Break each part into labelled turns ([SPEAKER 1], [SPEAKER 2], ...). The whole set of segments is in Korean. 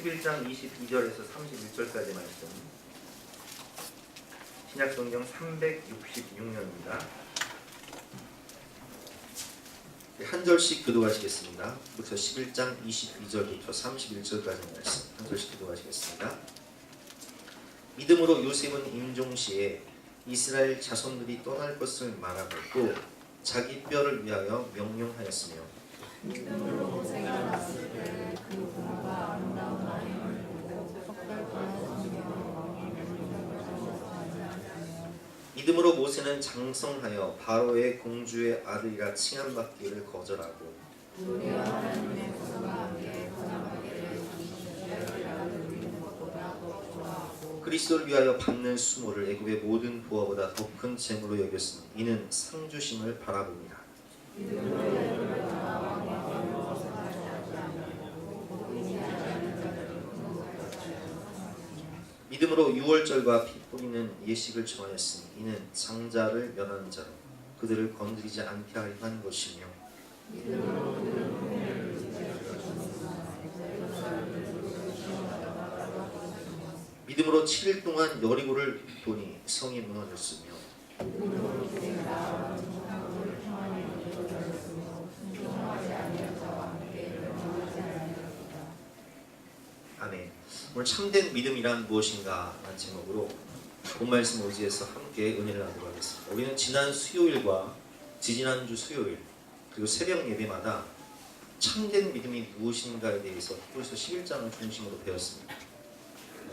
[SPEAKER 1] 11장 22절에서 31절까지 말씀, 신약성경 366년입니다. 한 절씩 교도하시겠습니다. 부터 11장 22절부터 31절까지 말씀 한 절씩 교도하시겠습니다. 믿음으로 요셉은 임종시에 이스라엘 자손들이 떠날 것을 말하고 자기 뼈를 위하여 명령하였으며,
[SPEAKER 2] 믿음으로 모세가 났을 때 그 부모가 아름다운 아이를 보고 석달과
[SPEAKER 1] 믿음으로 모세는 장성하여 바로의 공주의 아들이라 칭함받기를 거절하고
[SPEAKER 2] 우리와 하나님의 구속과 함께 번영하기를 주의 아들 누리는 것보다 더 좋아하고
[SPEAKER 1] 그리스도를 위하여 받는 수모를 애굽의 모든 부하보다 더 큰 재물로 여겼으니 이는 상 주심을 바라봅니다. 믿음으로 유월절과 피 뿌리는 예식을 정하였으니 이는 장자를 면하는 자로 그들을 건드리지 않게 하려 한 것이며, 믿음으로 7일 동안 여리고를 도니 성이 무너졌으며, 아멘. 오늘 참된 믿음이란 무엇인가 라는 제목으로 본 말씀 의지해서 함께 은혜를 나누도록 하겠습니다. 우리는 지난 수요일과 지지난주 수요일 그리고 새벽 예배마다 참된 믿음이 무엇인가에 대해서 히브리서 11장을 중심으로 배웠습니다.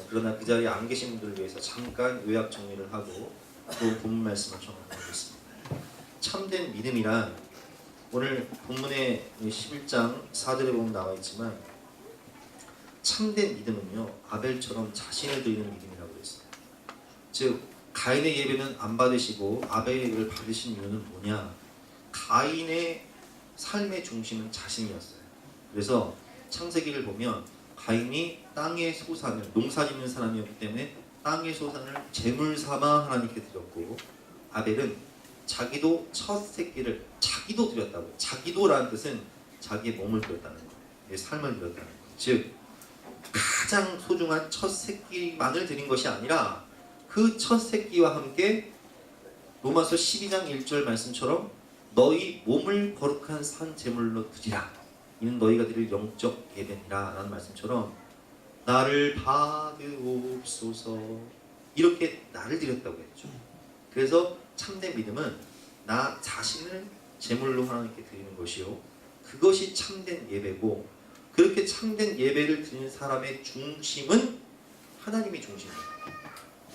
[SPEAKER 1] 그러나 그 자리에 안 계신 분들을 위해서 잠깐 요약 정리를 하고 또 본문 말씀을 전하겠습니다. 참된 믿음이란 오늘 본문의 11장 4절에 보면 나와 있지만, 참된 믿음은요 아벨처럼 자신을 드리는 믿음이라고 했어요. 즉 가인의 예배는 안 받으시고 아벨의 예배를 받으신 이유는 뭐냐? 가인의 삶의 중심은 자신이었어요. 그래서 창세기를 보면 가인이 땅의 소산을, 농사짓는 사람이었기 때문에 땅의 소산을 제물 삼아 하나님께 드렸고, 아벨은 자기도 첫 새끼를 자기도 드렸다고. 자기도라는 뜻은 자기의 몸을 드렸다는 거예요. 내 삶을 드렸다는 거예요. 즉 가장 소중한 첫 새끼만을 드린 것이 아니라 그 첫 새끼와 함께 로마서 12장 1절 말씀처럼 너희 몸을 거룩한 산 제물로 드리라. 이는 너희가 드릴 영적 예배니라 라는 말씀처럼 나를 받으옵소서 이렇게 나를 드렸다고 했죠. 그래서 참된 믿음은 나 자신을 제물로 하나님께 드리는 것이요, 그것이 참된 예배고, 그렇게 참된 예배를 드리는 사람의 중심은 하나님이 중심이에요.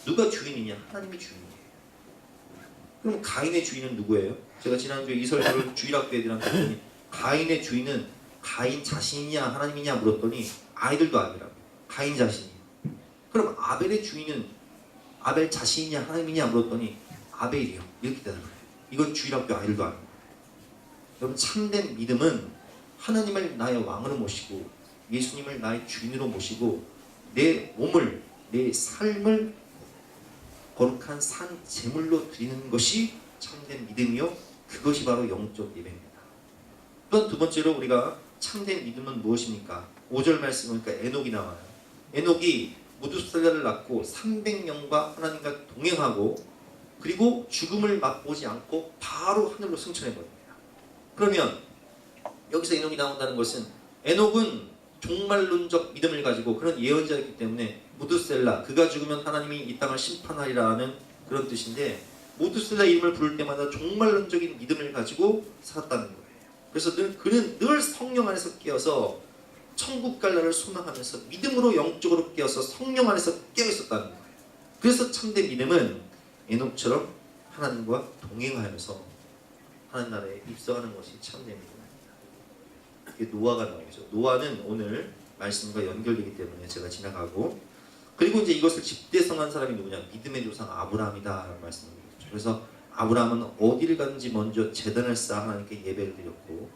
[SPEAKER 1] 누가 주인이냐? 하나님이 주인이에요. 그럼 가인의 주인은 누구예요? 제가 지난주에 이 설교를 주일학교 애들한테 했더니 가인의 주인은 가인 자신이냐 하나님이냐 물었더니 아이들도 아니라고. 가인 자신이에요. 그럼 아벨의 주인은 아벨 자신이냐 하나님이냐 물었더니 아벨이요. 이렇게 대답을 해요. 이건 주일학교 아이들도 아니고. 여러분, 참된 믿음은 하나님을 나의 왕으로 모시고 예수님을 나의 주인으로 모시고 내 몸을, 내 삶을 거룩한 산 제물로 드리는 것이 참된 믿음이요, 그것이 바로 영적 예배입니다. 또한 두 번째로 우리가 참된 믿음은 무엇입니까? 5절 말씀 보니까 에녹이 나와요. 에녹이 무두살라를 낳고 300년과 하나님과 동행하고 그리고 죽음을 맛보지 않고 바로 하늘로 승천해버립니다. 그러면 여기서 에녹이 나온다는 것은 에녹은 종말론적 믿음을 가지고 그런 예언자였기 때문에 무두셀라, 그가 죽으면 하나님이 이 땅을 심판하리라는 그런 뜻인데, 무두셀라 이름을 부를 때마다 종말론적인 믿음을 가지고 살았다는 거예요. 그래서 그는 늘 성령 안에서 깨어서 천국 갈 날을 소망하면서 믿음으로 영적으로 깨어서 성령 안에서 깨어 있었다는 거예요. 그래서 참된 믿음은 에녹처럼 하나님과 동행하면서 하나님 나라에 입성하는 것이 참된 믿음입니다. 이게 노아가 나오죠. 노아는 오늘 말씀과 연결되기 때문에 제가 지나가고, 그리고 이제 이것을 집대성한 사람이 누구냐? 믿음의 조상 아브라함이다 라는 말씀을 드렸죠. 그래서 아브라함은 어디를 가든지 먼저 제단을 쌓아 하나님께 예배를 드렸고,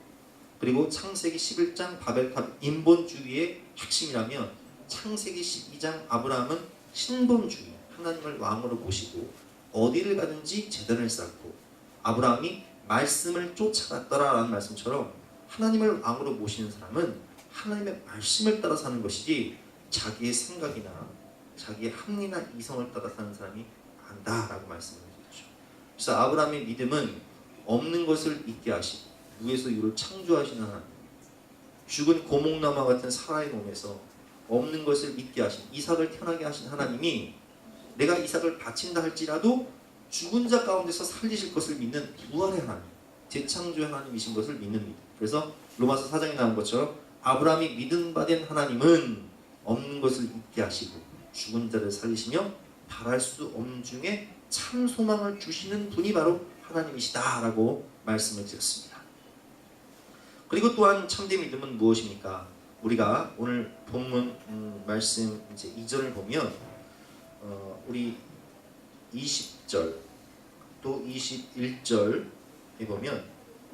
[SPEAKER 1] 그리고 창세기 11장 바벨탑 인본주의의 핵심이라면 창세기 12장 아브라함은 신본주의, 하나님을 왕으로 모시고 어디를 가든지 제단을 쌓고, 아브라함이 말씀을 쫓아갔더라라는 말씀처럼 하나님을 왕으로 모시는 사람은 하나님의 말씀을 따라 사는 것이지 자기의 생각이나 자기의 합리나 이성을 따라 사는 사람이 안다라고 말씀을 드렸죠. 그래서 아브라함의 믿음은 없는 것을 있게 하시고 무에서 유를 창조하시는 하나님, 죽은 고목나무와 같은 사라의 몸에서 없는 것을 있게 하신, 이삭을 태어나게 하신 하나님이 내가 이삭을 바친다 할지라도 죽은 자 가운데서 살리실 것을 믿는 부활의 하나님, 재창조의 하나님이신 것을 믿는 믿음. 그래서 로마서 4장에 나온 것처럼 아브라함이 믿음 받은 하나님은 없는 것을 있게 하시고 죽은 자를 살리시며 바랄 수 없는 중에 참 소망을 주시는 분이 바로 하나님이시다라고 말씀을 드렸습니다. 그리고 또한 참된 믿음은 무엇입니까? 우리가 오늘 본문 말씀 이제 2절을 보면 우리 20절 또 21절에 보면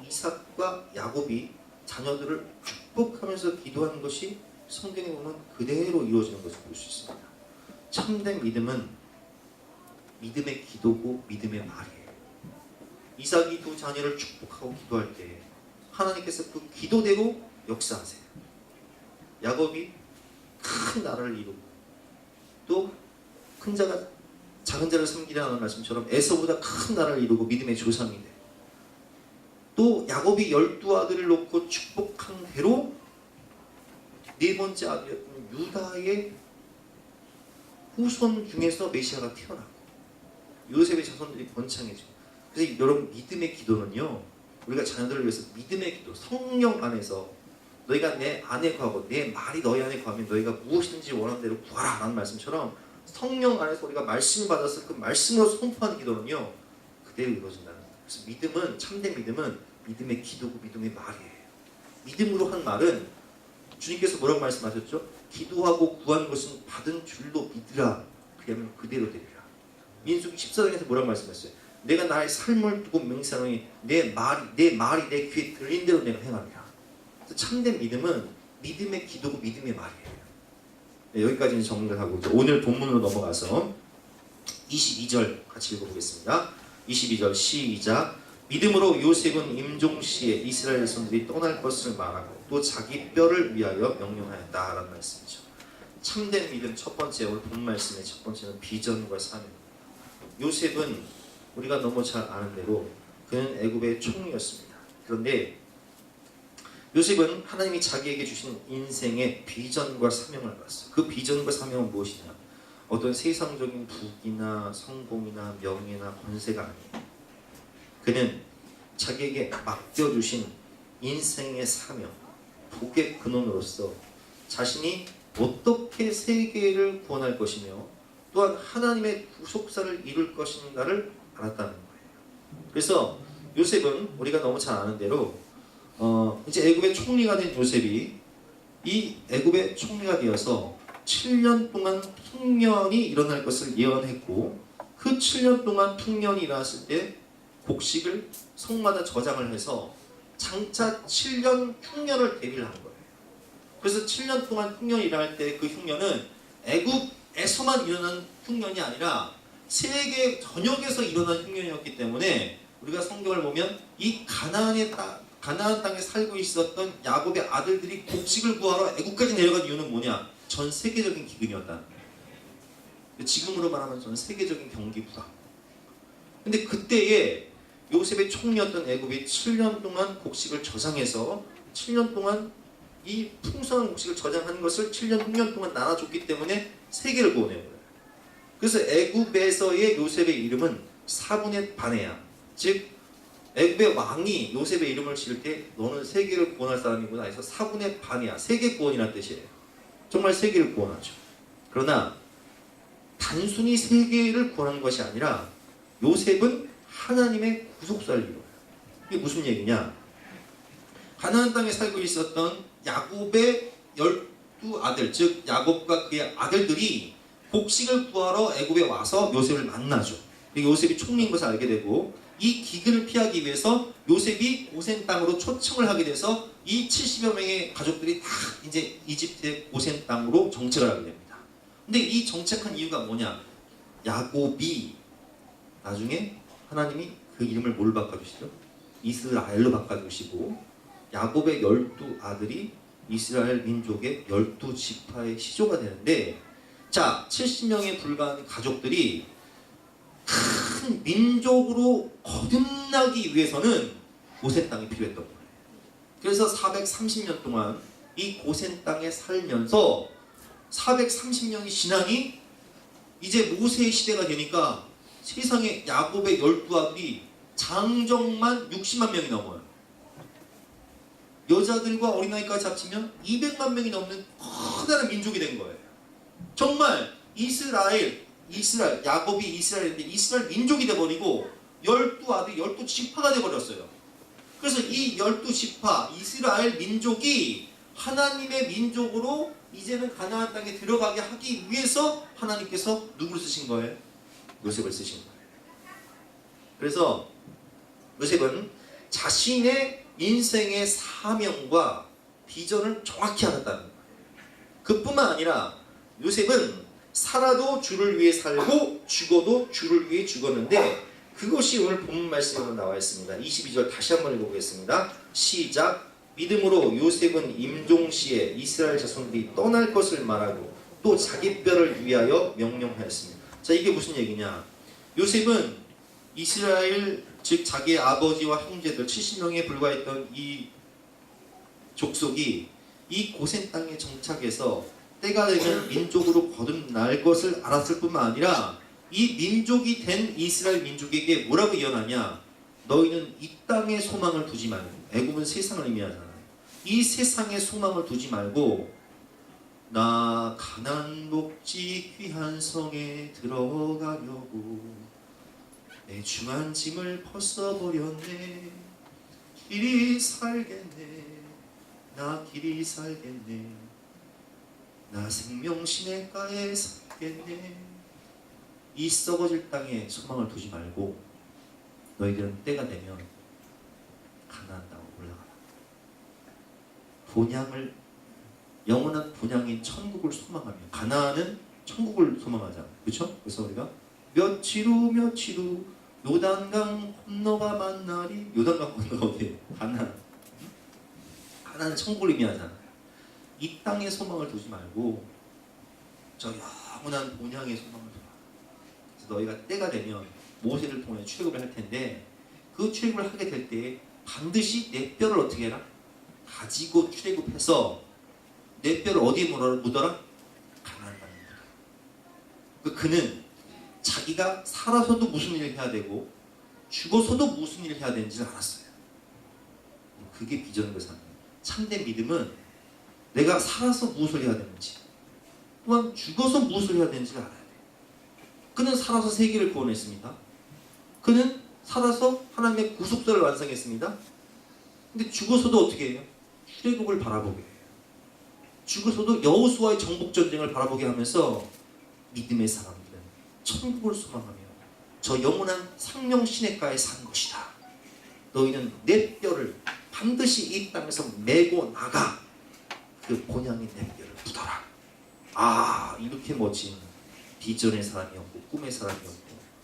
[SPEAKER 1] 이삭과 야곱이 자녀들을 축복하면서 기도하는 것이 성경에 보면 그대로 이루어지는 것을 볼 수 있습니다. 참된 믿음은 믿음의 기도고 믿음의 말이에요. 이삭이 두 자녀를 축복하고 기도할 때 하나님께서 그 기도대로 역사하세요. 야곱이 큰 나라를 이루고 또 큰 자가 작은 자를 섬기라는 말씀처럼 에서보다 큰 나라를 이루고 믿음의 조상이 돼. 또 야곱이 12아들을 놓고 축복한 대로 네 번째 아들이었던 유다의 후손 중에서 메시아가 태어나고 요셉의 자손들이 번창해지고. 그래서 여러분 믿음의 기도는요, 우리가 자녀들을 위해서 믿음의 기도, 성령 안에서 너희가 내 안에 거하고 내 말이 너희 안에 거하면 너희가 무엇이든지 원하는 대로 구하라 라는 말씀처럼 성령 안에서 우리가 말씀을 받아서 그 말씀으로 선포하는 기도는요 그대로 이루어진다는 거예요. 그래서 믿음은, 참된 믿음은 믿음의 기도고 믿음의 말이에요. 믿음으로 한 말은 주님께서 뭐라고 말씀하셨죠? 기도하고 구한 것은 받은 줄로 믿으라. 그러면 그대로 되리라. 민수기 14장에서 뭐라고 말씀했어요? 내가 나의 삶을 두고 맹세하노니 내 말이 내 귀에 들린 대로 내가 행하리라. 참된 믿음은 믿음의 기도고 믿음의 말이에요. 네, 여기까지는 정리를 하고 오늘 본문으로 넘어가서 22절 같이 읽어보겠습니다. 22절 시작. 믿음으로 요셉은 임종시에 이스라엘 손들이 떠날 것을 말하고 또 자기 뼈를 위하여 명령하였다라는 말씀이죠. 참된 믿음 첫 번째, 오늘 본 말씀의 첫 번째는 비전과 사명. 요셉은 우리가 너무 잘 아는 대로 그는 애굽의 총리였습니다. 그런데 요셉은 하나님이 자기에게 주신 인생의 비전과 사명을 받았어요. 그 비전과 사명은 무엇이냐? 어떤 세상적인 부귀나 성공이나 명예나 권세가 아니에요. 그는 자기에게 맡겨주신 인생의 사명, 복의 근원으로서 자신이 어떻게 세계를 구원할 것이며 또한 하나님의 구속사를 이룰 것인가를 알았다는 거예요. 그래서 요셉은 우리가 너무 잘 아는 대로 이제 애굽의 총리가 된 요셉이 이 애굽의 총리가 되어서 7년 동안 풍년이 일어날 것을 예언했고 그 7년 동안 풍년이 일어났을 때 곡식을 성마다 저장을 해서 장차 7년 흉년을 대비를 한 거예요. 그래서 7년 동안 흉년이 일어날 때 그 흉년은 애굽에서만 일어난 흉년이 아니라 세계 전역에서 일어난 흉년이었기 때문에 우리가 성경을 보면 이 가나안 땅에 살고 있었던 야곱의 아들들이 곡식을 구하러 애굽까지 내려간 이유는 뭐냐? 전 세계적인 기근이었다는 거예요. 지금으로 말하면 전 세계적인 경기 불황. 근데 그때에 요셉의 총리였던 애굽이 7년 동안 곡식을 저장해서 7년 동안 이 풍성한 곡식을 저장한 것을 7년, 6년 동안 나눠줬기 때문에 세계를 구원해요. 그래서 애굽에서의 요셉의 이름은 사분의 바네야. 즉 애굽의 왕이 요셉의 이름을 지을 때 너는 세계를 구원할 사람이구나 해서 사분의 바네야. 세계 구원이라는 뜻이에요. 정말 세계를 구원하죠. 그러나 단순히 세계를 구원하는 것이 아니라 요셉은 하나님의 구속사를 이루어요. 이게 무슨 얘기냐? 가나안 땅에 살고 있었던 야곱의 12아들, 즉 야곱과 그의 아들들이 곡식을 구하러 애굽에 와서 요셉을 만나죠. 요셉이 총리인 것을 알게 되고 이 기근을 피하기 위해서 요셉이 고센 땅으로 초청을 하게 돼서 이 70여 명의 가족들이 다 이제 이집트의 고센 땅으로 정책을 하게 됩니다. 근데 이 정책한 이유가 뭐냐? 야곱이 나중에 하나님이 그 이름을 뭘 바꿔주시죠? 이스라엘로 바꿔주시고 야곱의 12아들이 이스라엘 민족의 12지파의 시조가 되는데, 자, 70명에 불과한 가족들이 큰 민족으로 거듭나기 위해서는 고센 땅이 필요했던 거예요. 그래서 430년 동안 이 고센 땅에 살면서 430년이 지나니 이제 모세의 시대가 되니까 세상에 야곱의 12아들이 장정만 60만 명이 넘어요. 여자들과 어린아이까지 합치면 200만 명이 넘는 커다란 민족이 된 거예요. 정말 야곱이 이스라엘인데 이스라엘 민족이 돼버리고 12아들, 12지파가 돼버렸어요. 그래서 이 12지파 이스라엘 민족이 하나님의 민족으로 이제는 가나안 땅에 들어가게 하기 위해서 하나님께서 누구를 쓰신 거예요? 요셉을 쓰신 거예요. 그래서 요셉은 자신의 인생의 사명과 비전을 정확히 알았다는 거예요. 그뿐만 아니라 요셉은 살아도 주를 위해 살고 죽어도 주를 위해 죽었는데, 그것이 오늘 본문 말씀으로 나와 있습니다. 22절 다시 한번 읽어보겠습니다. 시작. 믿음으로 요셉은 임종시에 이스라엘 자손들이 떠날 것을 말하고 또 자기 뼈를 위하여 명령하였습니다. 자, 이게 무슨 얘기냐? 요셉은 이스라엘, 즉 자기의 아버지와 형제들 70명에 불과했던 이 족속이 이 고센 땅에 정착해서 때가 되면 민족으로 거듭날 것을 알았을 뿐만 아니라 이 민족이 된 이스라엘 민족에게 뭐라고 예언하냐? 너희는 이 땅에 소망을 두지 말고, 애굽은 세상을 의미하잖아요. 이 세상에 소망을 두지 말고 나 가나안 복지 귀한 성에 들어가려고 내 중한 짐을 벗어버렸네. 길이 살겠네. 나 길이 살겠네. 나 생명 시냇가에 살겠네. 이 썩어질 땅에 소망을 두지 말고 너희들은 때가 되면 가나안 땅으로 올라가라. 본향을, 영원한 본향인 천국을 소망하며, 가나안은 천국을 소망하잖아. 그렇죠? 그래서 우리가 며칠 후 요단강 건너가 만나리. 요단강 건너가 어디예요? 가나안. 가나안은 천국을 의미하잖아. 이 땅의 소망을 두지 말고 저 영원한 본향의 소망을 두라. 그래서 너희가 때가 되면 모세를 통해 출애굽을 할 텐데, 그 출애굽을 하게 될 때 반드시 내 뼈를 어떻게 해라? 가지고 출애굽해서 내 뼈를 어디에 묻어라? 가나안 땅에 묻어라. 그는 자기가 살아서도 무슨 일을 해야 되고 죽어서도 무슨 일을 해야 되는지를 알았어요. 그게 비전을 사는 거예요. 참된 믿음은 내가 살아서 무엇을 해야 되는지, 또한 죽어서 무엇을 해야 되는지를 알아야 돼요. 그는 살아서 세계를 구원했습니다. 그는 살아서 하나님의 구속사를 완성했습니다. 근데 죽어서도 어떻게 해요? 출애굽을 바라보게 해요. 죽어서도 여호수아의 정복전쟁을 바라보게 하면서 믿음의 사람들은 천국을 소망하며 저 영원한 생명 시냇가에 산 것이다. 너희는 내 뼈를 반드시 이 땅에서 메고 나가 그 본향인 내 뼈를 묻어라. 아, 이렇게 멋진 비전의 사람이었고 꿈의 사람이었고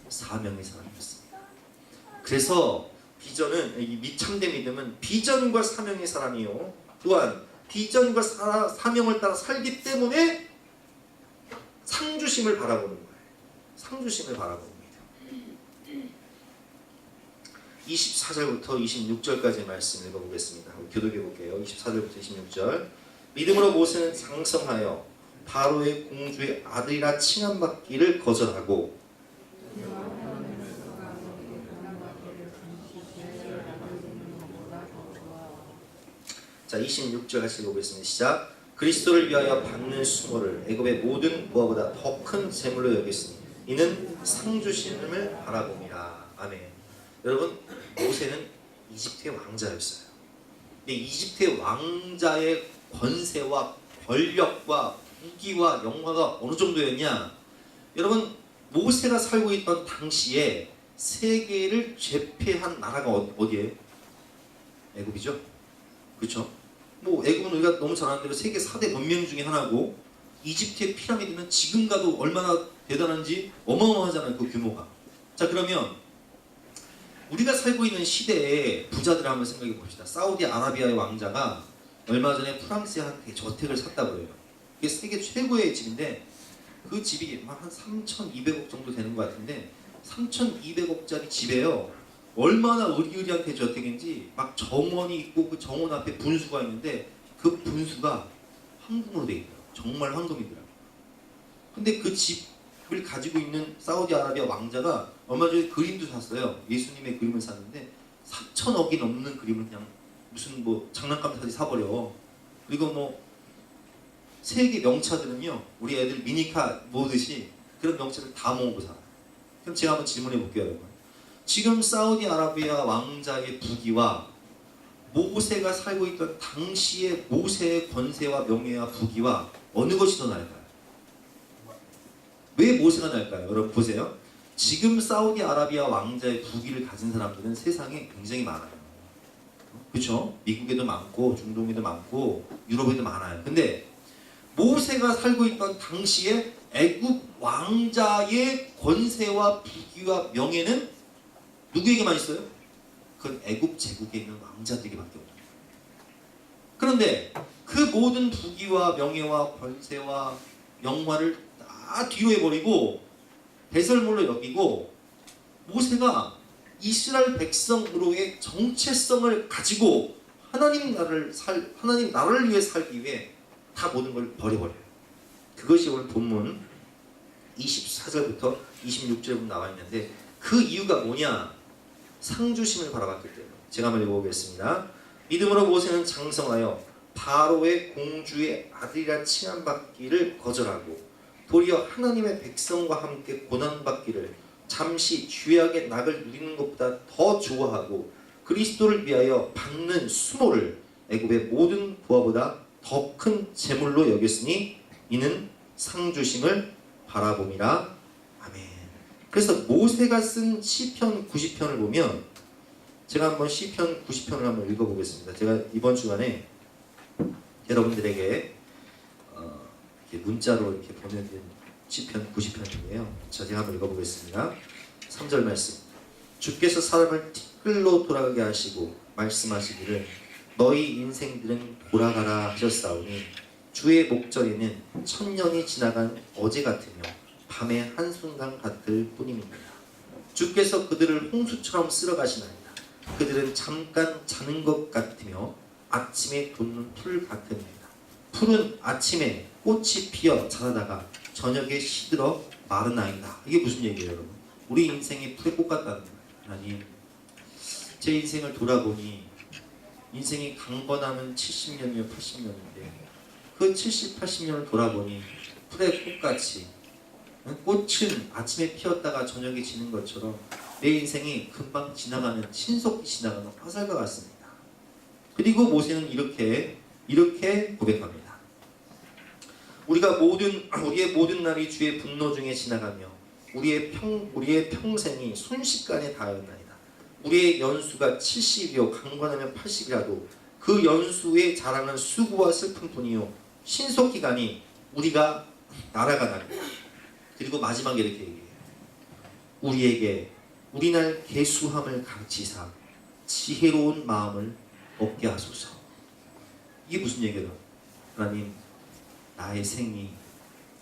[SPEAKER 1] 사명의 사람이었습니다. 그래서 비전은, 이 참된 믿음은 비전과 사명의 사람이요, 또한 비전과 사명을 따라 살기 때문에 상주심을 바라보는 거예요. 상주심을 바라봅니다. 24절부터 26절까지 말씀 읽어보겠습니다. 교독해 볼게요. 24절부터 26절. 믿음으로 모세는 장성하여 바로의 공주의 아들이라 칭함받기를 거절하고, 자, 26절 같이 읽어보겠습니다. 시작. 그리스도를 위하여 받는 수모를 애굽의 모든 부하보다 더 큰 재물로 여겼으니 이는 상주심을 바라봅니다. 아멘. 여러분, 모세는 이집트의 왕자였어요. 근데 이집트의 왕자의 권세와 권력과 무기와 영화가 어느 정도였냐? 여러분, 모세가 살고 있던 당시에 세계를 제패한 나라가 어디예요? 애굽이죠. 그렇죠? 뭐 애굽은 우리가 너무 잘 아는 대로 세계 4대文明 중에 하나고, 이집트의 피라미드는 지금 가도 얼마나 대단한지 어마어마하잖아요. 그 규모가. 자, 그러면 우리가 살고 있는 시대의 부자들 한번 생각해 봅시다. 사우디아라비아의 왕자가 얼마 전에 프랑스에 한 저택을 샀다고 그래요. 이게 세계 최고의 집인데 그 집이 한 3,200억 정도 되는 것 같은데 3,200억짜리 집에요. 얼마나 으리으리한 대저택인지 막 정원이 있고 그 정원 앞에 분수가 있는데 그 분수가 황금으로 돼 있더라고요. 정말 황금이더라고요. 근데 그 집을 가지고 있는 사우디아라비아 왕자가 얼마 전에 그림도 샀어요. 예수님의 그림을 샀는데 4천억이 넘는 그림을 그냥 무슨 뭐 장난감 사지 사버려. 그리고 뭐 세계 명차들은요, 우리 애들 미니카 모으듯이 그런 명차를 다 모으고 살아요. 그럼 제가 한번 질문해 볼게요, 여러분. 지금 사우디아라비아 왕자의 부귀와 모세가 살고 있던 당시의 모세의 권세와 명예와 부귀와 어느 것이 더 나을까요? 왜 모세가 나을까요? 여러분 보세요. 지금 사우디아라비아 왕자의 부귀를 가진 사람들은 세상에 굉장히 많아요. 그렇죠? 미국에도 많고 중동에도 많고 유럽에도 많아요. 근데 모세가 살고 있던 당시에 애굽 왕자의 권세와 부귀와 명예는 누구에게만 있어요? 그건 애굽 제국에 있는 왕자들에게밖에 없어요. 그런데 그 모든 부귀와 명예와 권세와 영화를 다 뒤로 해버리고 배설물로 여기고 모세가 이스라엘 백성으로의 정체성을 가지고 하나님 나라를 위해 살기 위해 다 모든 걸 버려버려요. 그것이 오늘 본문 24절부터 26절에 나와 있는데 그 이유가 뭐냐? 상주심을 바라봤기 때문에. 제가 한번 읽어보겠습니다. 믿음으로 모세는 장성하여 바로의 공주의 아들이라 칭함받기를 거절하고 도리어 하나님의 백성과 함께 고난받기를 잠시 죄악의 낙을 누리는 것보다 더 좋아하고 그리스도를 위하여 받는 수모를 애굽의 모든 부하보다 더 큰 재물로 여겼으니 이는 상주심을 바라봄이라. 아멘. 그래서 모세가 쓴 시편 90편을 보면 제가 한번 시편 90편을 한번 읽어보겠습니다. 제가 이번 주간에 여러분들에게 이렇게 문자로 이렇게 보내드린 시편 90편이에요. 제가 한번 읽어보겠습니다. 3절 말씀. 주께서 사람을 티끌로 돌아가게 하시고 말씀하시기를 너희 인생들은 돌아가라 하셨사오니 주의 목전에는 천년이 지나간 어제 같으며 밤의 한순간 같을 뿐입니다. 주께서 그들을 홍수처럼 쓸어가시나이다. 그들은 잠깐 자는 것 같으며 아침에 돋는 풀 같습니다. 풀은 아침에 꽃이 피어 자라다가 저녁에 시들어 마르나이다. 이게 무슨 얘기예요, 여러분? 우리 인생이 풀의 꽃 같다는 거예요. 하나님, 제 인생을 돌아보니 인생이 강건하면 70년이면 80년인데 그 70, 80년을 돌아보니 풀의 꽃같이 꽃은 아침에 피었다가 저녁에 지는 것처럼 내 인생이 금방 지나가는, 신속히 지나가는 화살과 같습니다. 그리고 모세는 이렇게 고백합니다. 우리의 모든 날이 주의 분노 중에 지나가며 우리의 평생이 순식간에 다하였나이다. 우리의 연수가 70이요 강건하면 80이라도 그 연수의 자랑은 수고와 슬픔뿐이요 신속히 가니 우리가 날아가나이다. 그리고 마지막에 이렇게 얘기해요. 우리에게 우리날 계수함을 가르치사 지혜로운 마음을 얻게 하소서. 이게 무슨 얘기예요? 하나님, 나의 생이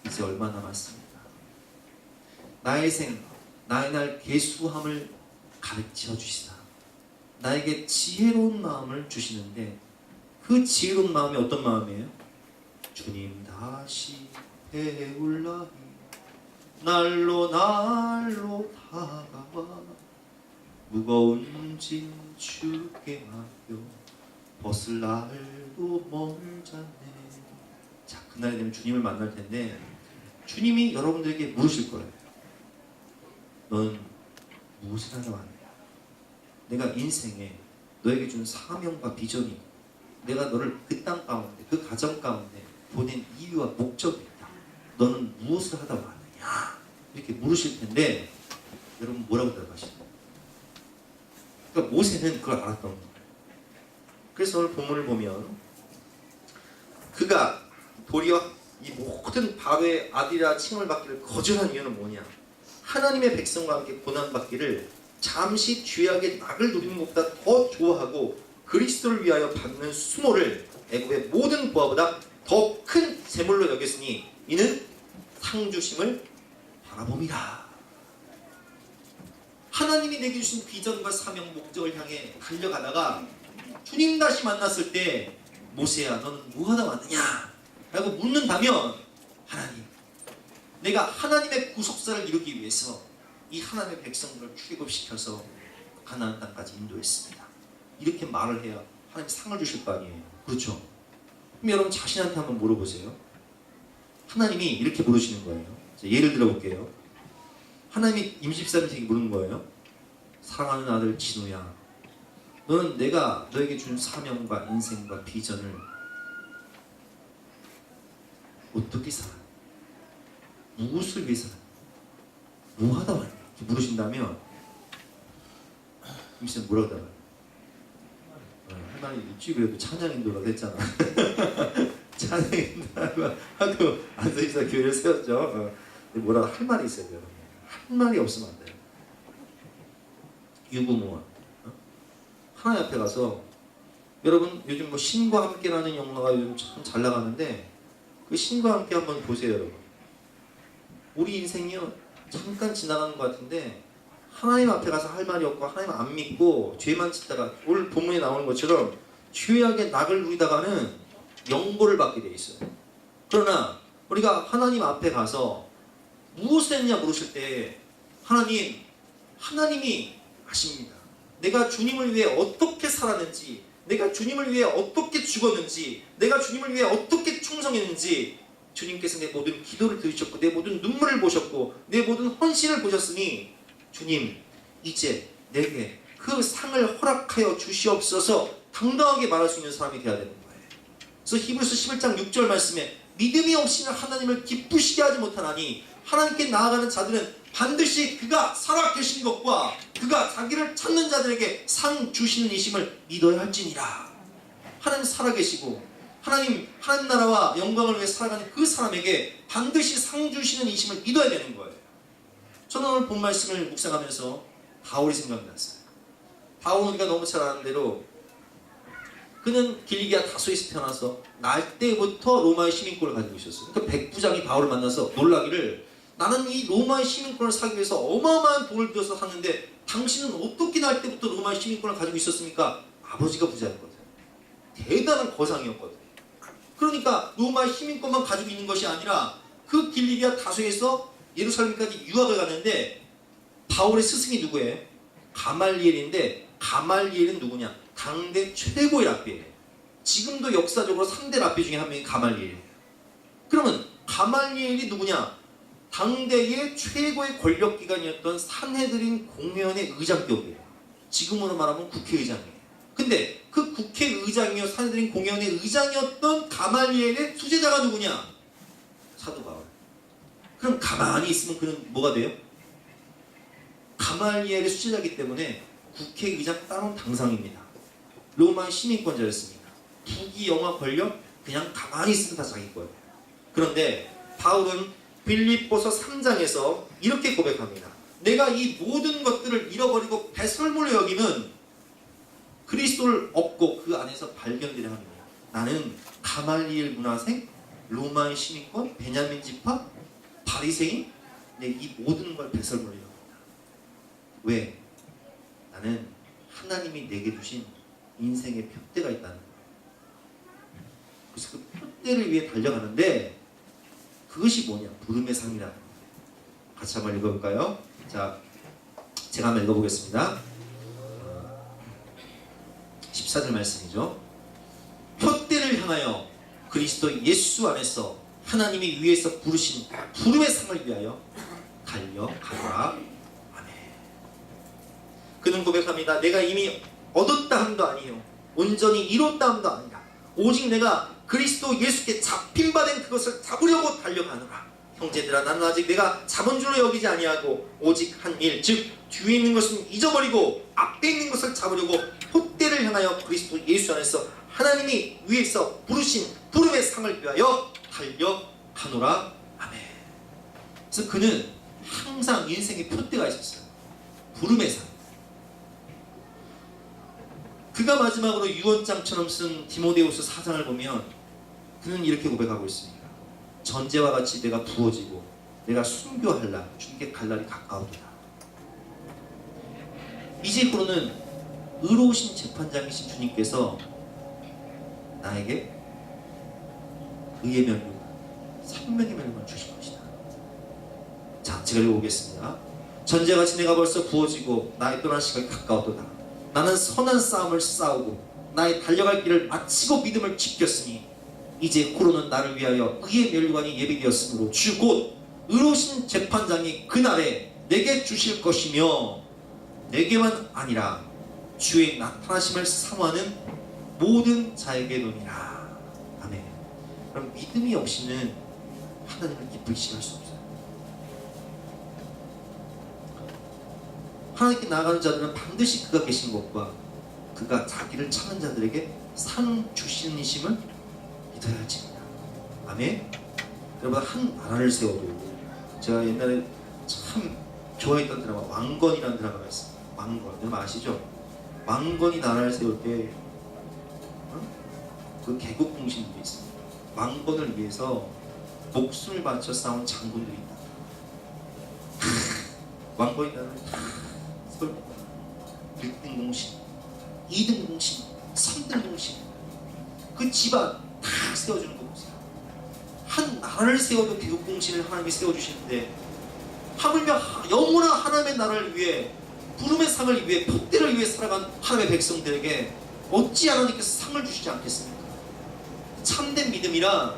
[SPEAKER 1] 이제 얼마 남았습니다. 나의 날 계수함을 가르쳐 주시다. 나에게 지혜로운 마음을 주시는데 그 지혜로운 마음이 어떤 마음이에요? 주님 다시 배울라니 날로 다가와 무거운 짐 주께 맡겨 벗을 날도 멀잖네. 자, 그날이 되면 주님을 만날 텐데 주님이 여러분들에게 물으실 거예요. 너는 무엇을 하러 왔느냐? 내가 인생에 너에게 준 사명과 비전이 내가 너를 그 땅 가운데, 그 가정 가운데 보낸 이유와 목적이 있다. 너는 무엇을 하다 왔느냐? 이렇게 물으실 텐데 여러분 뭐라고 대답하시나요? 그러니까 모세는 그걸 알았던 거예요. 그래서 오늘 본문을 보면 그가 도리어 이 모든 바로의 아들이라 칭을 받기를 거절한 이유는 뭐냐? 하나님의 백성과 함께 고난받기를 잠시 죄악의 낙을 누리는 것보다 더 좋아하고 그리스도를 위하여 받는 수모를 애굽의 모든 부하보다 더 큰 재물로 여겼으니 이는 상 주심을 바라봅니다. 하나님이 내게 주신 비전과 사명 목적을 향해 달려가다가 주님 다시 만났을 때 모세야 너는 뭐하다 왔느냐 라고 묻는다면 하나님 내가 하나님의 구속사를 이루기 위해서 이 하나님의 백성들을 출애굽시켜서 가나안 땅까지 인도했습니다. 이렇게 말을 해야 하나님 상을 주실 거 아니에요. 그렇죠? 그럼 여러분 자신한테 한번 물어보세요. 하나님이 이렇게 물으시는 거예요. 예를 들어볼게요. 하나님이 임집사님에게 물은 거예요. 사랑하는 아들 진우야, 너는 내가 너에게 준 사명과 인생과 비전을 어떻게 살아? 무엇을 위해 살아? 뭐 하다 왔니? 이렇게 물으신다면 임집사님 뭐라고 답해요? 할 말이 있지. 그래도 찬양인도라고 했잖아. 찬양인도라고 하도 안서집사 교회를 세웠죠. 뭐라고 할 말이 있어야 돼요. 할 말이 없으면 안 돼요. 유부모와 하나님 앞에 가서 여러분 요즘 뭐 신과 함께라는 영화가 요즘 참 잘 나가는데 그 신과 함께 한번 보세요. 여러분 우리 인생이요 잠깐 지나가는 것 같은데 하나님 앞에 가서 할 말이 없고 하나님 안 믿고 죄만 짓다가 오늘 본문에 나오는 것처럼 죄악의 낙을 누리다가는 영고를 받게 돼 있어요. 그러나 우리가 하나님 앞에 가서 무엇을 했냐 물으실 때 하나님이 아십니다. 내가 주님을 위해 어떻게 살았는지, 내가 주님을 위해 어떻게 죽었는지, 내가 주님을 위해 어떻게 충성했는지 주님께서 내 모든 기도를 들으셨고 내 모든 눈물을 보셨고 내 모든 헌신을 보셨으니 주님 이제 내게 그 상을 허락하여 주시옵소서 당당하게 말할 수 있는 사람이 되어야 되는 거예요. 그래서 히브리서 11장 6절 말씀에 믿음이 없이는 하나님을 기쁘시게 하지 못하나니 하나님께 나아가는 자들은 반드시 그가 살아계신 것과 그가 자기를 찾는 자들에게 상 주시는 이심을 믿어야 할지니라. 하나님 살아계시고 하나님 나라와 영광을 위해 살아가는 그 사람에게 반드시 상 주시는 이심을 믿어야 되는 거예요. 저는 오늘 본 말씀을 묵상하면서 바울이 생각났어요. 바울은 우리가 너무 잘 아는 대로 그는 길리기아 다소에서 태어나서 날 때부터 로마의 시민권을 가지고 있었어요. 그러니까 백부장이 바울을 만나서 놀라기를 나는 이 로마의 시민권을 사기 위해서 어마어마한 돈을 들여서 샀는데 당신은 어떻게 날 때부터 로마의 시민권을 가지고 있었습니까? 아버지가 부자였거든. 대단한 거상이었거든. 그러니까 로마의 시민권만 가지고 있는 것이 아니라 그 길리기아 다소에서 예루살렘까지 유학을 가는데 바울의 스승이 누구예요? 가말리엘인데 가말리엘은 누구냐? 당대 최고의 랍비예요. 지금도 역사적으로 3대 랍비 중에 한 명이 가말리엘이에요. 그러면 가말리엘이 누구냐? 당대의 최고의 권력기관이었던 산헤드린 공회원의 의장격이에요. 지금으로 말하면 국회의장이에요. 근데 그 국회의장이요 산헤드린 공회원의 의장이었던 가말리엘의 수제자가 누구냐? 사도 바울. 그럼 가만히 있으면 그는 뭐가 돼요? 가말리엘의 수제자이기 때문에 국회의장 따로 당상입니다. 로마의 시민권자였습니다. 부귀 영화 권력 그냥 가만히 있으면 다 자기 거예요. 그런데 바울은 빌립보서 3장에서 이렇게 고백합니다. 내가 이 모든 것들을 잃어버리고 배설물로 여기는 그리스도를 얻고 그 안에서 발견되려 합니다. 나는 가말리엘 문화생, 로마의 시민권, 베냐민 지파, 바리새인, 이 모든 걸 배설물로 여깁니다. 왜? 나는 하나님이 내게 주신 인생의 표대가 있다는 거예요. 그래서 그 표대를 위해 달려가는데 그것이 뭐냐? 부름의 상이라는 거예요. 같이 한번 읽어볼까요? 자, 제가 한번 읽어보겠습니다. 14절 말씀이죠. 표대를 향하여 그리스도 예수 안에서 하나님이 위에서 부르신 부름의 상을 위하여 달려가라. 아멘. 그는 고백합니다. 내가 이미 얻었다 함도 아니요 온전히 이뤘다 함도 아니라 오직 내가 그리스도 예수께 잡힌 바 된 그것을 잡으려고 달려가노라. 형제들아 나는 아직 내가 잡은 줄로 여기지 아니하고 오직 한 일 즉 뒤에 있는 것은 잊어버리고 앞에 있는 것을 잡으려고 폿대를 향하여 그리스도 예수 안에서 하나님이 위에서 부르신 부름의 상을 위하여 달려가노라. 아멘. 그래서 그는 항상 인생의 표대가 있었어요. 부름의 상. 그가 마지막으로 유언장처럼 쓴 디모데후서 4장을 보면 그는 이렇게 고백하고 있습니다. 전제와 같이 내가 부어지고 내가 순교할 날 주님께 갈 날이 가까우리라. 이제부로는 의로우신 재판장이신 주님께서 나에게 의의 면류, 생명의 면류만 주실 것이다. 자, 제가 읽어보겠습니다. 전제같이 내가 벌써 부어지고 나의 떠날 시간이 가까웠도다. 나는 선한 싸움을 싸우고 나의 달려갈 길을 마치고 믿음을 지켰으니 이제 고로는 나를 위하여 의의 면류관이 예비되었으므로 주 곧 의로우신 재판장이 그날에 내게 주실 것이며 내게만 아니라 주의 나타나심을 사모하는 모든 자에게도니라. 아멘. 그럼 믿음이 없이는 하나님을 기쁘시게 할 수 없어요. 하나님께 나아가는 자들은 반드시 그가 계신 것과 그가 자기를 찾는 자들에게 상 주시는 이심을 믿어야 할지니라. 아멘. 여러분, 한 나라를 세워도, 제가 옛날에 참 좋아했던 드라마 왕건이라는 드라마가 있습니다. 왕건, 여러분 아시죠? 왕건이 나라를 세울 때 그 개국공신들이 있습니다. 왕건을 위해서 목숨을 바쳐 싸운 장군들이 있다. 왕건이 나라를 다 세울 때 1등 공신, 2등 공신, 3등 공신, 그 집안 다 세워주는 거 보세요. 한 나라를 세워도 개국공신을 하나님이 세워주시는데 하물며 영원한 하나님의 나라를 위해, 부름의 상을 위해, 복대를 위해 살아간 하나님의 백성들에게 어찌 하나님께서 상을 주시지 않겠습니까? 참된 믿음이라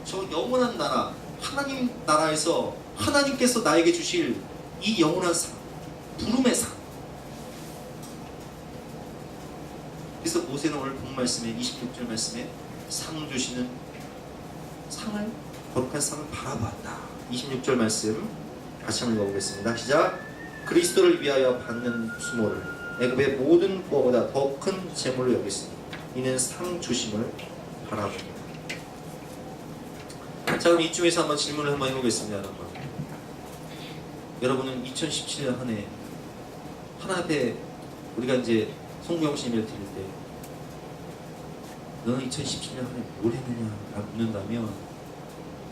[SPEAKER 1] 저 영원한 나라, 하나님 나라에서 하나님께서 나에게 주실 이 영원한 상, 부름의 상. 그래서 모세는 오늘 본 말씀에 26절 말씀에 상 주시는 상을, 거룩한 상을 바라보았다. 26절 말씀 같이 한번 읽어보겠습니다. 시작. 그리스도를 위하여 받는 수모를 애굽의 모든 부어보다 더 큰 재물로 여겼으니 이는 상 주심을 바라봅니다. 자, 그럼 이쯤에서 한번 질문을 한번 해보겠습니다. 여러분은 2017년 한 해 하나님 앞에 우리가 이제 송구영신 예배를 드릴 때 너는 2017년 한 해 뭘 했느냐 라고 묻는다면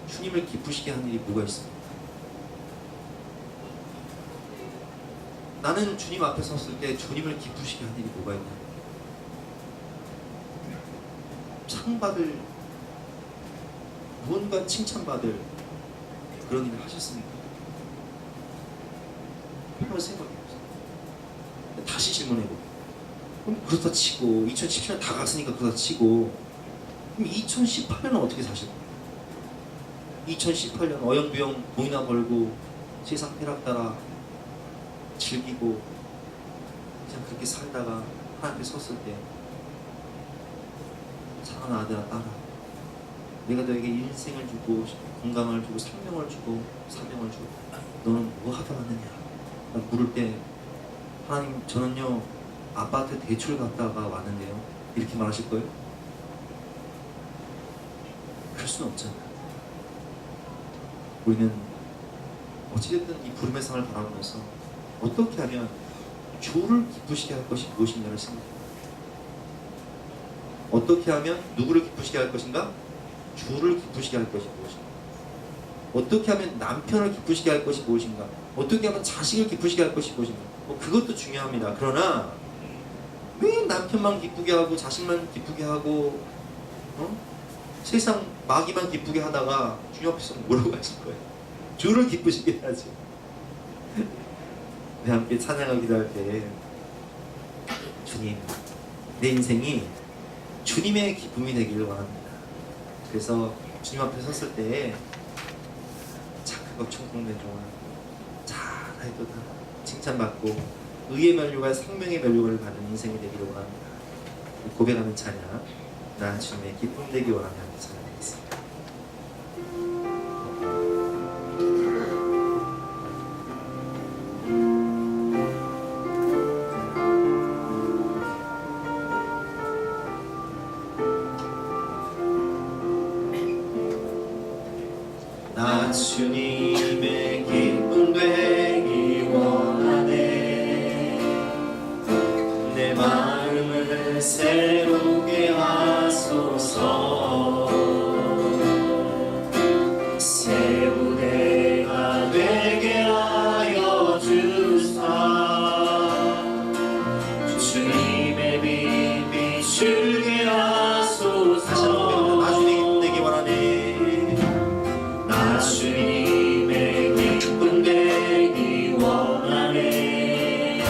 [SPEAKER 1] 주님을 기쁘시게 한 일이 뭐가 있습니까? 나는 주님 앞에 섰을 때 주님을 기쁘시게 한 일이 뭐가 있나? 상받을, 무언가 칭찬받을 그런 일을 하셨습니까? 한번 생각해보세요. 다시 질문해볼게요. 그럼 그렇다 치고 2017년 다 갔으니까 그렇다 치고 그럼 2018년은 어떻게 사실 거예요? 2018년 어영부영 돈이나 벌고 세상 쾌락 따라 즐기고 그냥 그렇게 살다가 하나님 앞에 섰을 때 사랑하는 아들아 딸아, 내가 너에게 인생을 주고 건강을 주고 생명을 주고 사명을 주고 너는 뭐 하다 왔느냐 물을 때 하나님 저는요 아빠한테 대출 갔다가 왔는데요 이렇게 말하실 거예요? 그럴 수는 없잖아요. 우리는 어찌됐든 이 부름의 상을 바라보면서 어떻게 하면 주를 기쁘시게 할 것이 무엇인가를 생각해요. 어떻게 하면 누구를 기쁘시게 할 것인가? 주를 기쁘시게 할 것이 무엇인가? 어떻게 하면 남편을 기쁘시게 할 것이 무엇인가? 어떻게 하면 자식을 기쁘시게 할 것이 무엇인가? 그것도 중요합니다. 그러나 왜 남편만 기쁘게 하고 자식만 기쁘게 하고 세상 마귀만 기쁘게 하다가 주님 앞에서 뭐라고 하실 거예요? 주를 기쁘시게 해야지. 우리 함께 찬양하기도 할 때 주님, 내 인생이 주님의 기쁨이 되기를 원합니다. 그래서 주님 앞에 섰을 때 착하고 충성된 종아 잘하였도다 칭찬받고 의의 면류가 생명의 면류를 받는 인생이 되기를 원합니다. 고백하는 찬양, 나 주님의 기쁨 되기 원하며 함께 찬양하겠습니다. 나 주님의 기쁨 되기 원하네. 내 마음을 새롭게 하소서. 새 부대가 되게 하여 주사 주님의 빛 비추게 하소서. 나 주님 되기 원하네. 나 주님의 기쁨 되기 원하네.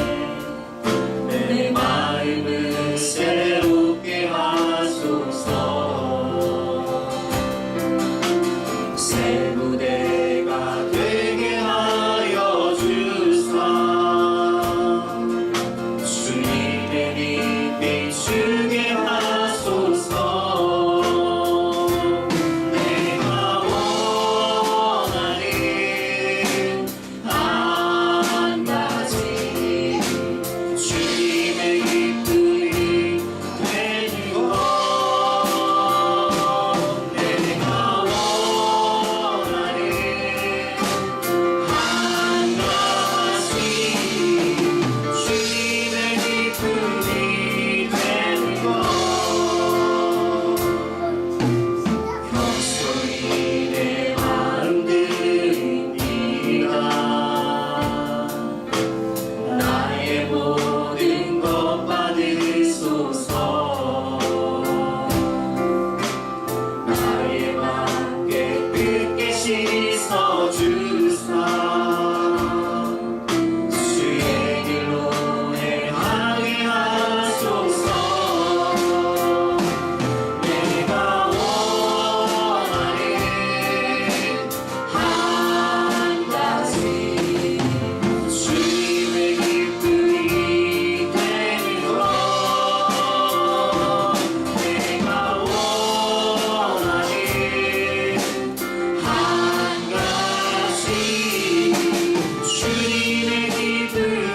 [SPEAKER 1] 내 마음을 새롭게 하소서. 새 부대가 되게 하여 주사 주님의 빛 비추게 하소서. 내가 원하는 한 가지 주님의 기쁨이 되는 것. 내가 원하는 한 가지 주님의 기쁨이 되는 것. 평소히 내 마음 드립니다. 나의 모든 것 받으소서. 나의 맘 깨끗게 씻어주사 주의 길로 행하게 하소서. 내가 원하는 한 가지 주님의 기쁨이 되는 것. 내가 원하는 한 가지 주님의 기쁨이 되는 것. 내가 원하는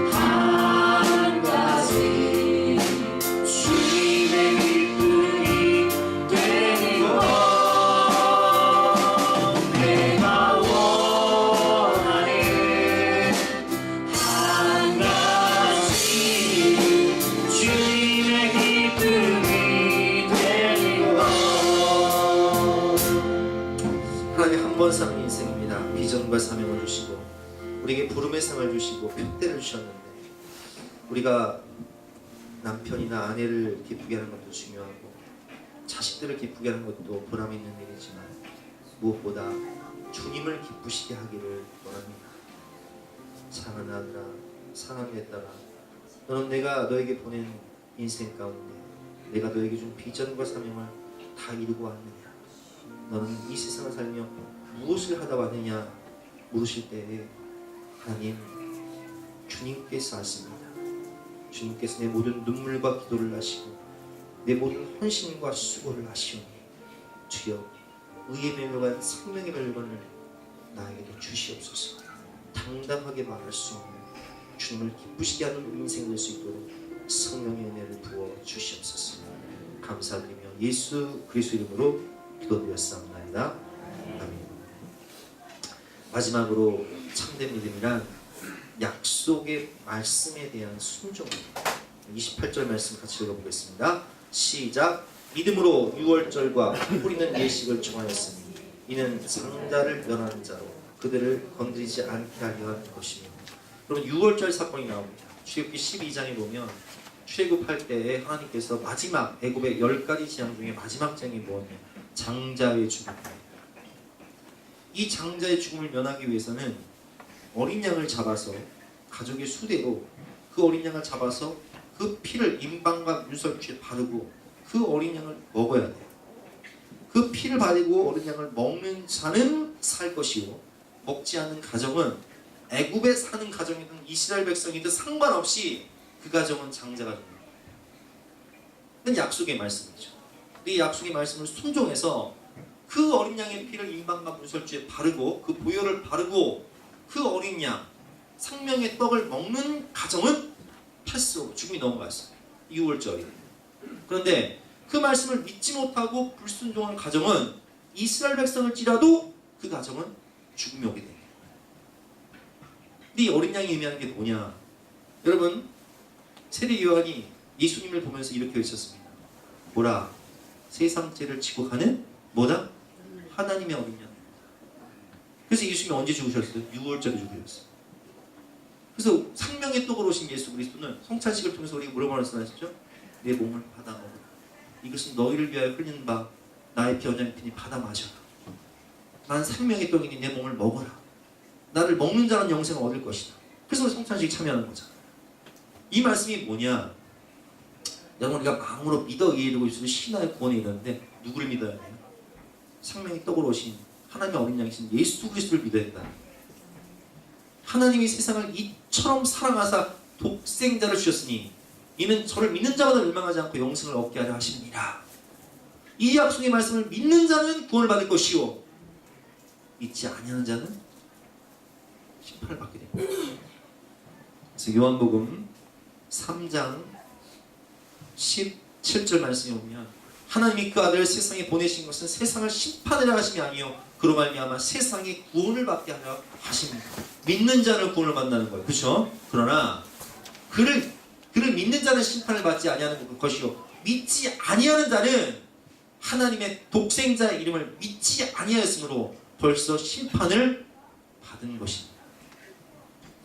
[SPEAKER 1] 한 가지 주님의 기쁨이 되는 것. 내가 원하는 한 가지 주님의 기쁨이 되는 것. 하나님 한 번 사는 인생입니다. 비전과 사명을 주시고 우리에게 부름의 상을 주시고 표대를 주셨는데 우리가 남편이나 아내를 기쁘게 하는 것도 중요하고 자식들을 기쁘게 하는 것도 보람 있는 일이지만 무엇보다 주님을 기쁘시게 하기를 원합니다. 사랑하는 아들아, 사랑하는 내 딸아, 너는 내가 너에게 보낸 인생 가운데 내가 너에게 준 비전과 사명을 다 이루고 왔느냐? 너는 이 세상을 살며 무엇을 하다 왔느냐 물으실 때에 하나님 주님께서 아십니다. 주님께서 내 모든 눈물과 기도를 아시고 내 모든 헌신과 수고를 아시오니 주여 의의 멸류관 생명의 멸류관을 나에게도 주시옵소서. 당당하게 말할 수 없는 주님을 기쁘시게 하는 인생 될 수 있도록 성령의 은혜를 부어 주시옵소서. 감사드리며 예수 그리스도 이름으로 기도드렸사옵나이다. 아멘. 마지막으로 참된 믿음이란 약속의 말씀에 대한 순종입니다. 28절 말씀 같이 읽어보겠습니다. 시작. 믿음으로 유월절과 뿌리는 예식을 정하였으니 이는 상자를 면하는 자로 그들을 건드리지 않게 하려 한 것이며. 그럼 유월절 사건이 나옵니다. 출애굽기 12장에 보면 출애굽할 때에 하나님께서 마지막 애굽의 10가지 재앙 중에 마지막 재앙이 뭐냐? 장자의 죽음입니다. 이 장자의 죽음을 면하기 위해서는 어린 양을 잡아서 가족의 수대로 그 어린 양을 잡아서 그 피를 임방과 유설주에 바르고 그 어린 양을 먹어야 돼요. 그 피를 바르고 어린 양을 먹는 자는 살 것이고 먹지 않는 가정은 애굽에 사는 가정이든 이스라엘 백성이든 상관없이 그 가정은 장자가 됩니다. 이건 약속의 말씀이죠. 이 약속의 말씀을 순종해서 그 어린 양의 피를 임방과 문설주에 바르고 그 보혈을 바르고 그 어린 양 생명의 떡을 먹는 가정은 패스오버 죽음이 넘어갔어요. 6월절이. 그런데 그 말씀을 믿지 못하고 불순종한 가정은 이스라엘 백성을지라도 그 그 가정은 죽음이 오게 됩니다. 근데 이 어린 양이 의미하는 게 뭐냐? 여러분, 세례 요한이 예수님을 보면서 이렇게 외쳤습니다. 보라, 세상 죄를 지고 가는 뭐다? 하나님의 어린 양. 그래서 예수님이 언제 죽으셨어요? 6월절에 죽으셨어요. 그래서 생명의 떡으로 오신 예수 그리스도는 성찬식을 통해서 우리가 뭐라고 말씀하셨죠? 내 몸을 받아 먹어라. 이것은 너희를 위하여 흘리는 바 나의 피 언약의 피니 받아 마셔라. 난 생명의 떡이니 내 몸을 먹어라. 나를 먹는 자는 영생을 얻을 것이다. 그래서 성찬식에 참여하는 거잖아. 이 말씀이 뭐냐? 여러분, 우리가 마음으로 믿어 의뢰하고 있어도 신하의 구원에 이르는데 누구를 믿어야 돼요? 생명의 떡으로 오신 하나님의 어린 양이신 예수 그리스도를 믿어야 된다. 하나님이 세상을 이처럼 사랑하사 독생자를 주셨으니 이는 저를 믿는 자마다 멸망하지 않고 영생을 얻게 하려 하십니다. 이 약속의 말씀을 믿는 자는 구원을 받을 것이요 믿지 아니하는 자는 심판을 받게 됩니다. 그래서 요한복음 3장 17절 말씀이 오면 하나님이 그 아들을 세상에 보내신 것은 세상을 심판하려 하심이 아니요 그로 말미암아 세상의 구원을 받게 하려 하십니다. 믿는 자는 구원을 받는다는 거예요. 그렇죠? 그러나 그를 믿는 자는 심판을 받지 아니하는 것이요 믿지 아니하는 자는 하나님의 독생자의 이름을 믿지 아니하였으므로 벌써 심판을 받은 것입니다.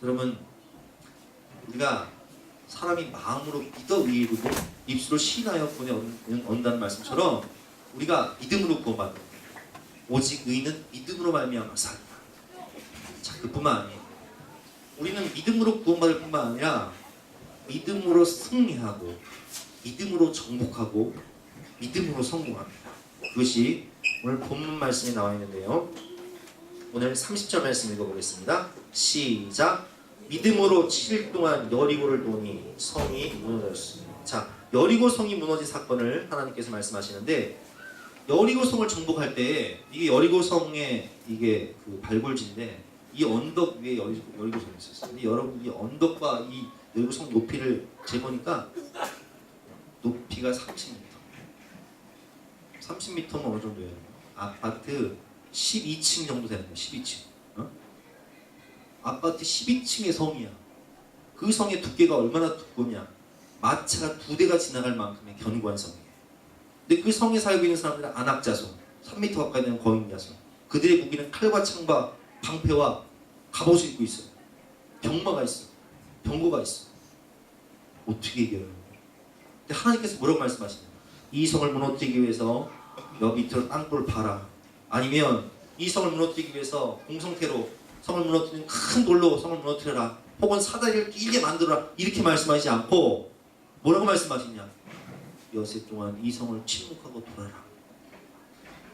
[SPEAKER 1] 여러분, 우리가 사람이 마음으로 믿어 의뢰하고 입술로 신하여 구원에 얻는다는 말씀처럼 우리가 믿음으로 구원받는 거예요. 오직 의인은 믿음으로 말미암아 산다. 자, 그뿐만 아니에요. 우리는 믿음으로 구원받을 뿐만 아니라 믿음으로 승리하고 믿음으로 정복하고 믿음으로 성공합니다. 그것이 오늘 본문 말씀에 나와 있는데요. 오늘 30절 말씀 읽어보겠습니다. 시작. 믿음으로 7일 동안 여리고를 도니 성이 무너졌습니다. 자, 여리고 성이 무너진 사건을 하나님께서 말씀하시는데 여리고 성을 정복할 때 이게 여리고 성의 이게 그 발굴지인데 이 언덕 위에 여리고 성이 있었어요. 근데 여러분 이 언덕과 이 여리고 성 높이를 재보니까 높이가 30m. 30m면 어느 정도예요? 아파트 12층 정도 되는 거예요. 12층. 아파트 12층의 성이야. 그 성의 두께가 얼마나 두껍냐? 마차가 2대가 지나갈 만큼의 견고한 성이에요. 근데 그 성에 살고 있는 사람들은 안악자손, 3m 가까이 되는 거인자손. 그들의 무기는 칼과 창과 방패와 갑옷을 입고 있어요. 병마가 있어. 병거가 있어. 어떻게 이겨요? 근데 하나님께서 뭐라고 말씀하시냐? 이 성을 무너뜨리기 위해서 여기 밑으로 땅굴을 파라. 아니면 이 성을 무너뜨리기 위해서 공성태로 성을 무너뜨리는 큰 돌로 성을 무너뜨려라. 혹은 사다리를 길게 만들어라. 이렇게 말씀하시지 않고 뭐라고 말씀하시냐? 여세 동안 이 성을 침묵하고 돌아라.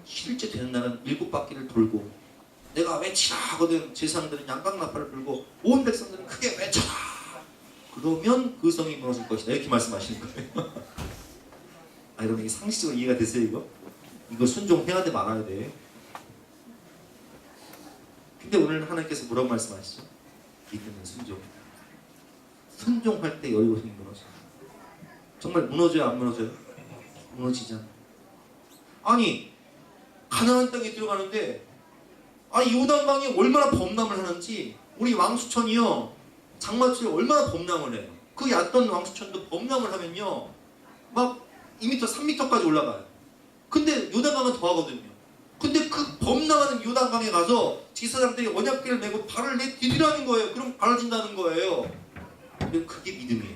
[SPEAKER 1] 실제 되는 날은 7바퀴를 돌고 내가 외치라 하거든 제사장들은 양강나팔을 불고 온 백성들은 크게 외쳐라. 그러면 그 성이 무너질 것이다. 이렇게 말씀하시는 거예요. 아, 여러분 이게 상식적으로 이해가 되세요? 이거 순종해야 돼 말아야 돼? 근데 오늘 하나님께서 뭐라고 말씀하시죠? 믿음은 순종. 순종할 때 여리고성이 무너져요. 정말 무너져요? 안 무너져요? 무너지잖아. 아니 가나안 땅에 들어가는데 요단강이 얼마나 범람을 하는지 우리 왕수천이요 장마철에 얼마나 범람을 해요. 그 얕던 왕수천도 범람을 하면요 막 2m, 3m까지 올라가요. 근데 요단강은 더 하거든요. 근데 그 범람하는 요단강에 가서 제사장들이 언약궤를 메고 발을 내디디라는 거예요. 그럼 갈라진다는 거예요. 근데 그게 믿음이에요.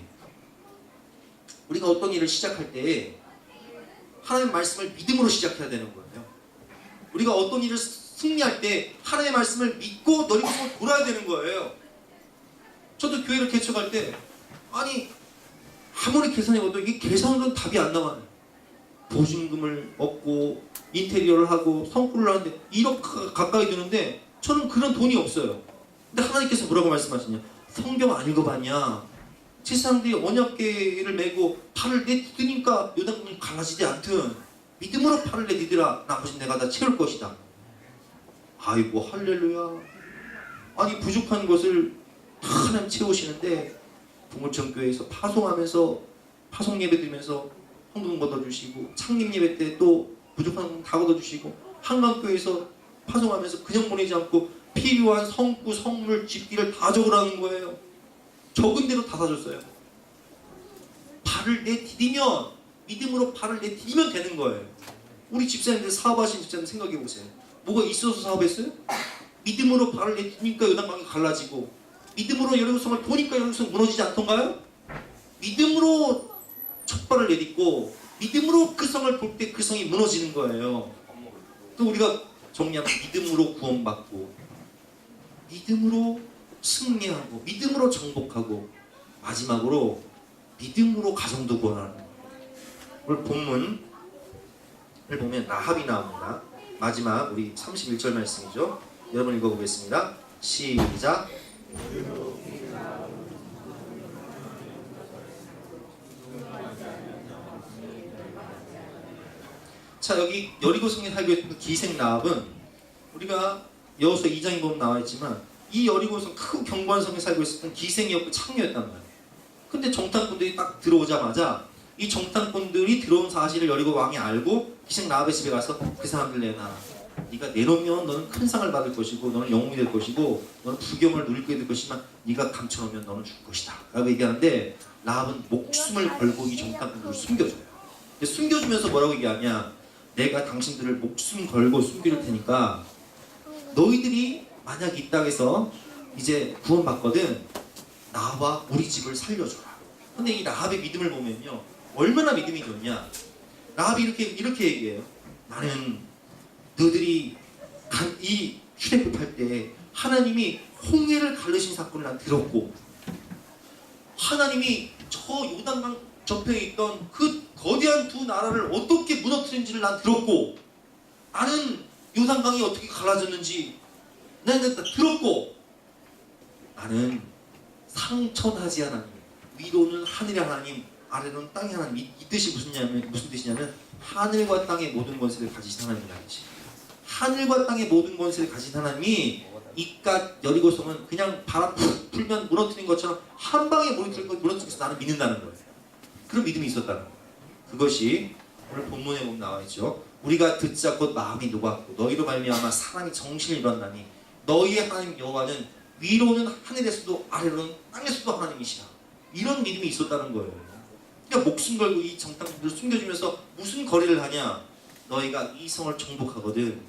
[SPEAKER 1] 우리가 어떤 일을 시작할 때 하나님의 말씀을 믿음으로 시작해야 되는 거예요. 우리가 어떤 일을 승리할 때 하나님의 말씀을 믿고 너리고성을 돌아야 되는 거예요. 저도 교회를 개척할 때 아무리 계산해봐도 이게 계산으로는 답이 안 나와요. 보증금을 얻고 인테리어를 하고 성구를 하는데 1억 가까이 드는데 저는 그런 돈이 없어요. 근데 하나님께서 뭐라고 말씀하시냐? 성경 안 읽어봤냐? 제사장들이 언약궤를 메고 팔을 내디디니까 요단강이 갈라지지 않든 믿음으로 팔을 내디디라. 나머지 내가 다 채울 것이다. 아이고 할렐루야. 부족한 것을 다 하나님 채우시는데 부모청교회에서 파송하면서 파송 예배 드리면서 헌금 걷어주시고 창립 예배 때 또 부족한 건 다 걷어주시고 한강교회에서 파송하면서 그냥 보내지 않고 필요한 성구, 성물, 집기를 다 적으라는 거예요. 적은 대로 다 사줬어요. 발을 내디디면, 믿음으로 발을 내디디면 되는 거예요. 우리 집사님들, 사업하신 집사님 생각해 보세요. 뭐가 있어서 사업했어요? 믿음으로 발을 내디디니까 요단강이 갈라지고, 믿음으로 여리고성을 보니까 여리고성 무너지지 않던가요? 믿음으로 첫 발을 내딛고 믿음으로 그 성을 볼 때 그 성이 무너지는 거예요. 또 우리가 정리하면 믿음으로 구원받고, 믿음으로 승리하고, 믿음으로 정복하고, 마지막으로 믿음으로 가정도 구원하는 거예요. 오늘 본문을 보면 라합이 나옵니다. 마지막 우리 31절 말씀이죠. 여러분 읽어보겠습니다. 시작. 자, 여기 여리고성에 살고 있던 기생 라합은 우리가 여호수아 2장에 보면 나와 있지만 이 여리고성 크고 견고한 성에 살고 있었던 기생이었고 창녀였단 말이에요. 근데 정탐꾼들이 딱 들어오자마자 이 정탐꾼들이 들어온 사실을 여리고 왕이 알고 기생 라합의 집에 가서 그 사람들 내놔. 네가 내놓으면 너는 큰 상을 받을 것이고 너는 영웅이 될 것이고 너는 부경을 누리게 될 것이지만 네가 감춰놓으면 너는 죽을 것이다 라고 얘기하는데 라합은 목숨을 걸고 이 정탐꾼들을 숨겨줘요. 근데 숨겨주면서 뭐라고 얘기하냐, 내가 당신들을 목숨 걸고 숨길 테니까 너희들이 만약 이 땅에서 이제 구원받거든 나와 우리 집을 살려줘라. 근데 이 라합의 믿음을 보면요, 얼마나 믿음이 좋냐. 라합이 이렇게 얘기해요. 나는 너희들이 이 출애굽 할 때 하나님이 홍해를 가르신 사건을 난 들었고, 하나님이 저 요단강 접해 있던 그 거대한 두 나라를 어떻게 무너뜨린지를 난 들었고, 나는 요단강이 어떻게 갈라졌는지 나는 들었고, 나는 상천하지 하나님, 위로는 하늘의 하나님, 아래로는 땅의 하나님, 이 뜻이 무슨 뜻이냐면 하늘과 땅의 모든 권세를 가지신 하나님이라는 뜻이에요. 하늘과 땅의 모든 권세를 가진 하나님이 이깟 여리고성은 그냥 바람 풀면 무너뜨린 것처럼 한 방에 무너뜨려서 나는 믿는다는 거예요. 그런 믿음이 있었다는 거예요. 그것이 오늘 본문에 보면 나와 있죠. 우리가 듣자 곧 마음이 녹았고 너희로 말미암아 사람이 정신을 잃었나니 너희의 하나님 여호와는 위로는 하늘에서도 아래로는 땅에서도 하나님이시라. 이런 믿음이 있었다는 거예요. 그러니까 목숨 걸고 이 정탐꾼들을 숨겨주면서 무슨 거래를 하냐, 너희가 이 성을 정복하거든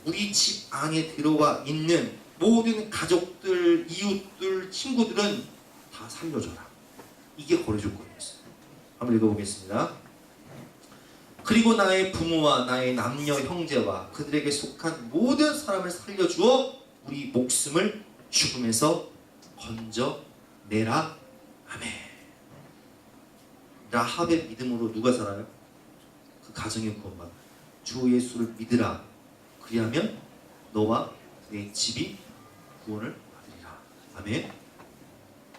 [SPEAKER 1] 우리 집 안에 들어와 있는 모든 가족들, 이웃들, 친구들은 다 살려줘라. 이게 거래 조건이었어요. 한번 읽어보겠습니다. 그리고 나의 부모와 나의 남녀 형제와 그들에게 속한 모든 사람을 살려주어 우리 목숨을 죽음에서 건져내라. 아멘. 라합의 믿음으로 누가 살아요? 그 가정의 구원받아. 주 예수를 믿으라. 그리하면 너와 내 집이 구원을 받으리라. 아멘.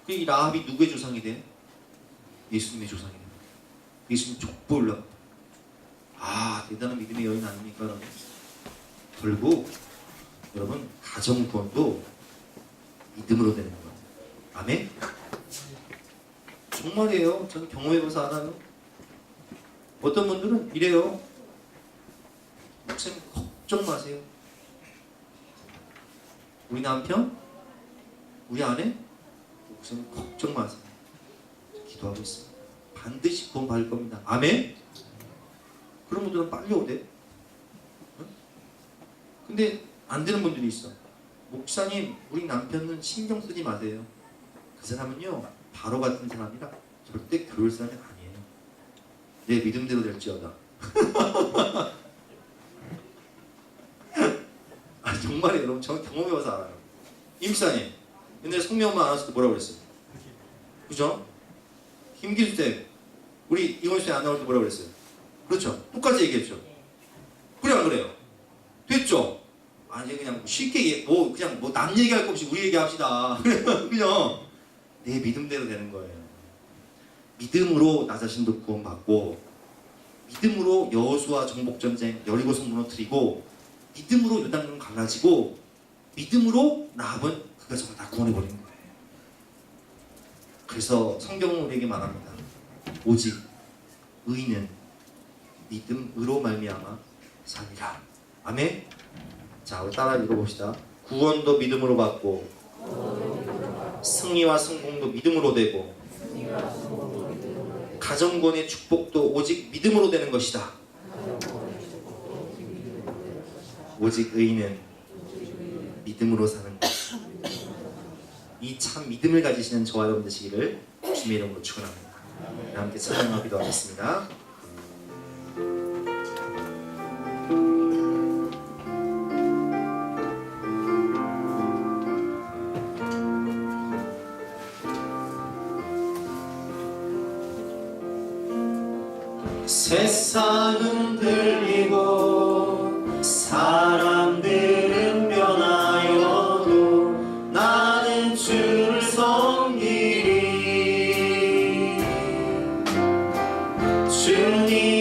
[SPEAKER 1] 이 라합이 누구의 조상이 돼? 예수님의 조상이 돼. 예수님 족보 올라가. 아, 대단한 믿음의 여인 아닙니까? 여러분? 결국 여러분 가정 구원도 믿음으로 되는 거예요. 아멘. 정말이에요. 저는 경험해봐서 알아요. 어떤 분들은 이래요. 목사님 걱정 마세요. 우리 남편, 우리 아내, 목사님 걱정 마세요. 기도하고 있습니다. 반드시 구원 받을 겁니다. 아멘. 그런 분들은 빨리 오대. 응? 근데 안 되는 분들이 있어. 목사님, 우리 남편은 신경 쓰지 마세요. 그 사람은요 바로 같은 사람이라 절대 교회 사람이 아니에요. 내 믿음대로 될지어다. 아, 정말이에요. 여러분 저 경험해봐서 알아요. 임사님 옛날에 성명만 안 왔을 때 뭐라고 그랬어요? 그죠? 김기수쌤 우리 이원수에 안 나올 때 뭐라고 그랬어요? 그렇죠? 똑같이 얘기했죠? 그래 안 그래요? 됐죠? 아니 그냥 쉽게 그냥 남 얘기할 거 없이 우리 얘기합시다. 그냥 내 믿음대로 되는 거예요. 믿음으로 나 자신도 구원받고, 믿음으로 여호수아 정복전쟁 여리고성 무너뜨리고, 믿음으로 요단강 갈라지고, 믿음으로 라합은 그 가정을 다 구원해버리는 거예요. 그래서 성경은 우리에게 말합니다. 오직 의인은 믿음으로 말미암아 살리라. 아멘. 자, 우리 따라 읽어봅시다. 구원도 믿음으로 받고 승리와 성공도 믿음으로 되고 가정권의 축복도 오직 믿음으로 되는 것이다. 오직 의인은 믿음으로 사는 것. 이 참 믿음을 가지시는 저와 여러분 되시기를 주님의 이름으로 축원합니다. 함께 찬양하고 기도하겠습니다. 세상은 들리고 사람들은 변하여도 나는 주를 섬기리. 주님